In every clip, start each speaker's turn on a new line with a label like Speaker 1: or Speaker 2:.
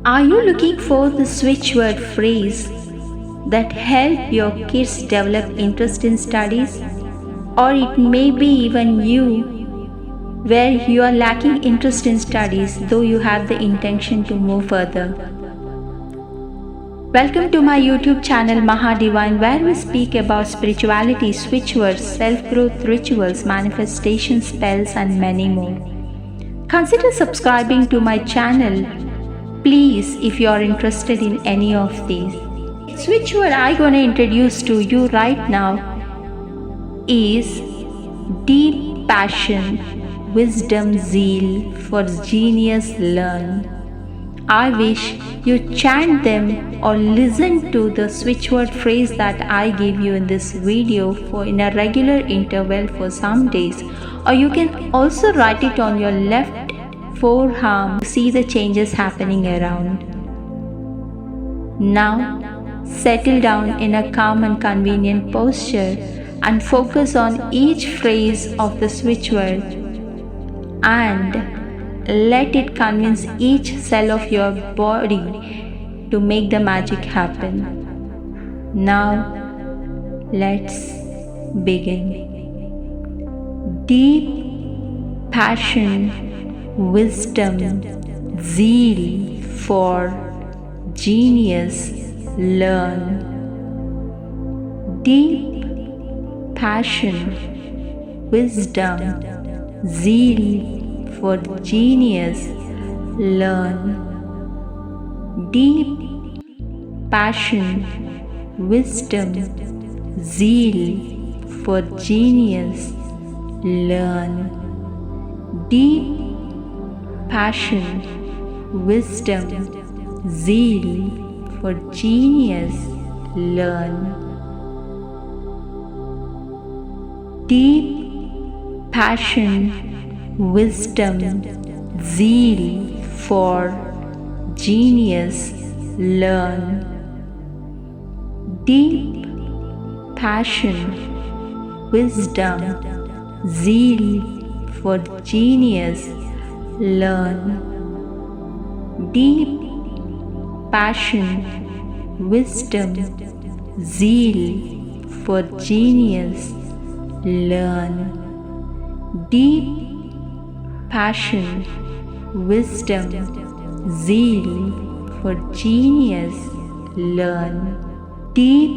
Speaker 1: Are you looking for the switchword phrase that help your kids develop interest in studies? Or it may be even you, where you are lacking interest in studies though you have the intention to move further. Welcome to my YouTube channel Maha Divine, where we speak about spirituality, switchwords, self-growth rituals, manifestation spells and many more. Consider subscribing to my channel, please, if you are interested in any of these. Switchword I'm going to introduce to you right now is deep passion, wisdom, zeal for genius learn. I wish you chant them or listen to the switchword phrase that I give you in this video in a regular interval for some days, or you can also write it on your left forearm to see the changes happening around. Now, settle down in a calm and convenient posture and focus on each phrase of the switchword and let it convince each cell of your body to make the magic happen. Now, let's begin. Deep passion, wisdom, zeal for genius learn. Deep passion, wisdom, zeal for genius learn. Deep passion, wisdom, zeal for genius learn. Deep passion, wisdom, zeal for genius learn. Deep passion, wisdom, zeal for genius learn. Deep passion, wisdom, zeal for genius learn. Deep passion, wisdom, zeal for genius learn. Deep passion, wisdom, zeal for genius learn. Deep passion, wisdom, zeal for genius learn. Deep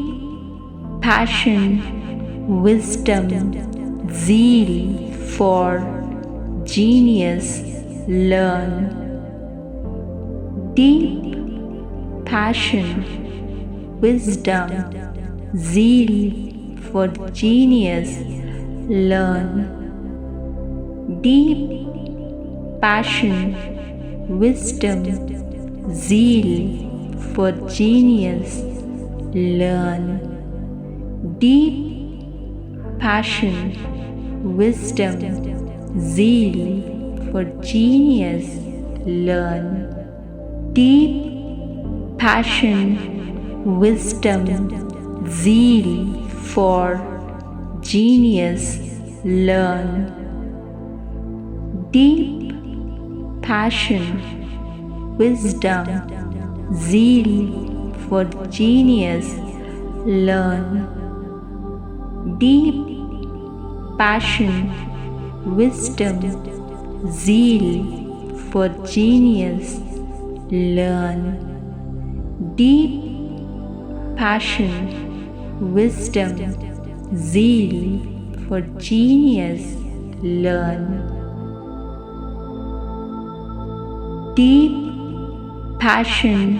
Speaker 1: passion, wisdom, zeal for genius learn. Deep passion, wisdom, zeal for genius learn. Deep passion, wisdom, zeal for genius learn. Deep passion, wisdom, zeal for genius learn. Deep passion, wisdom, zeal for genius learn. Deep passion, wisdom, zeal for genius learn. Deep passion, wisdom, zeal for genius learn. Deep passion,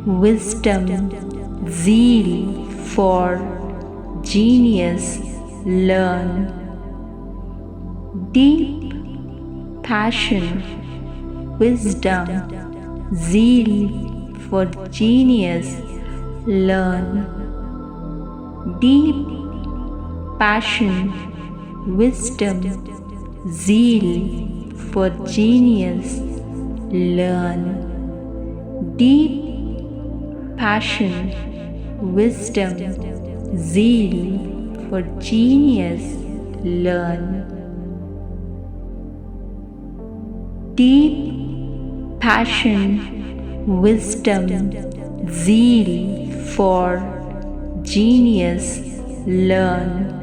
Speaker 1: wisdom, zeal for genius learn. Deep passion, wisdom, zeal for genius learn. Deep passion, wisdom, zeal for genius learn. Deep passion, wisdom, zeal for genius learn. Deep passion, wisdom, zeal for genius, learn.